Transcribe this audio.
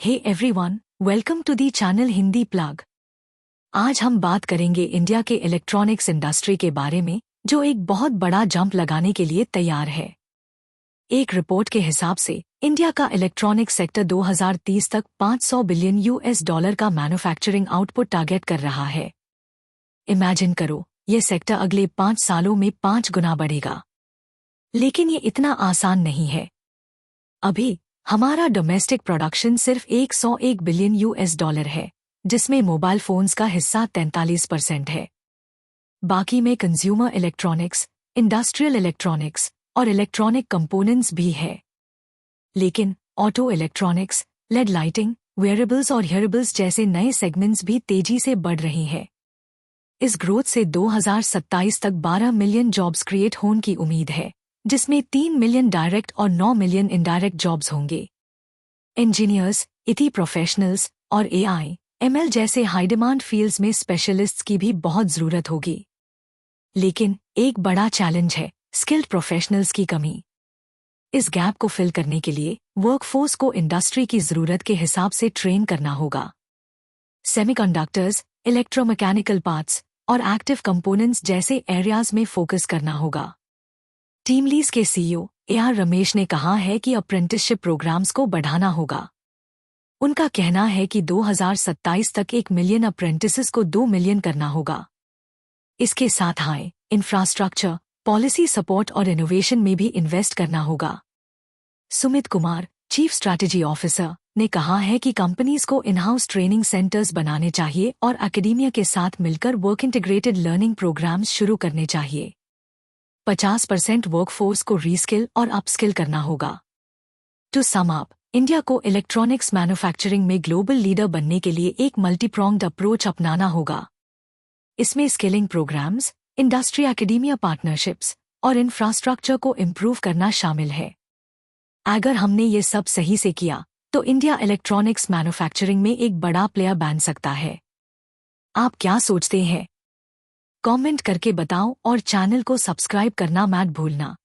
Hey everyone, welcome to the channel Hindi Plug. आज हम बात करेंगे इंडिया के इलेक्ट्रॉनिक्स इंडस्ट्री के बारे में, जो एक बहुत बड़ा जंप लगाने के लिए तैयार है। एक रिपोर्ट के हिसाब से इंडिया का इलेक्ट्रॉनिक्स सेक्टर 2030 तक $500 बिलियन का मैन्युफैक्चरिंग आउटपुट टारगेट कर रहा है। इमेजिन करो, ये सेक्टर अगले 5 सालों में 5 गुना बढ़ेगा। लेकिन ये इतना आसान नहीं है। अभी हमारा डोमेस्टिक प्रोडक्शन सिर्फ $101 बिलियन है, जिसमें मोबाइल फोन्स का हिस्सा 43% है। बाकी में कंज्यूमर इलेक्ट्रॉनिक्स, इंडस्ट्रियल इलेक्ट्रॉनिक्स और इलेक्ट्रॉनिक कंपोनेंट्स भी है। लेकिन auto electronics, LED lighting, wearables और हियरेबल्स जैसे नए सेगमेंट्स भी तेजी से बढ़ रही हैं। इस ग्रोथ से 2027 तक 12 मिलियन जॉब्स क्रिएट होने की उम्मीद है, जिसमें 3 मिलियन डायरेक्ट और 9 मिलियन इनडायरेक्ट जॉब्स होंगे। इंजीनियर्स, इटी प्रोफेशनल्स और एआई, एमएल जैसे हाई डिमांड फील्ड्स में स्पेशलिस्ट्स की भी बहुत ज़रूरत होगी। लेकिन एक बड़ा चैलेंज है स्किल्ड प्रोफेशनल्स की कमी। इस गैप को फिल करने के लिए वर्कफोर्स को इंडस्ट्री की ज़रूरत के हिसाब से ट्रेन करना होगा। सेमीकंडक्टर्स, इलेक्ट्रोमैकेनिकल पार्ट्स और एक्टिव कंपोनेंट्स जैसे एरियाज में फोकस करना होगा। टीमलीज के सीईओ एआर रमेश ने कहा है कि अप्रेंटिसशिप प्रोग्राम्स को बढ़ाना होगा। उनका कहना है कि 2027 तक 1 मिलियन अप्रेंटिसेस को 2 मिलियन करना होगा। इसके साथ हाई इंफ्रास्ट्रक्चर, पॉलिसी सपोर्ट और इनोवेशन में भी इन्वेस्ट करना होगा। Sumit Kumar, chief strategy officer, ने कहा है कि कंपनीज को इन हाउस ट्रेनिंग सेंटर्स बनाने चाहिए और एकेडेमिया के साथ मिलकर वर्क इंटीग्रेटेड लर्निंग प्रोग्राम्स शुरू करने चाहिए। 50% वर्कफोर्स को रीस्किल और अपस्किल करना होगा। टू सम अप, इंडिया को इलेक्ट्रॉनिक्स मैन्युफैक्चरिंग में ग्लोबल लीडर बनने के लिए एक मल्टीप्रॉन्ग्ड अप्रोच अपनाना होगा। इसमें skilling programmes, industry academia partnerships और इंफ्रास्ट्रक्चर को इम्प्रूव करना शामिल है। अगर हमने ये सब सही से किया तो इंडिया इलेक्ट्रॉनिक्स मैन्युफैक्चरिंग में एक बड़ा प्लेयर बन सकता है। आप क्या सोचते हैं? कमेंट करके बताओ और चैनल को सब्सक्राइब करना मत भूलना।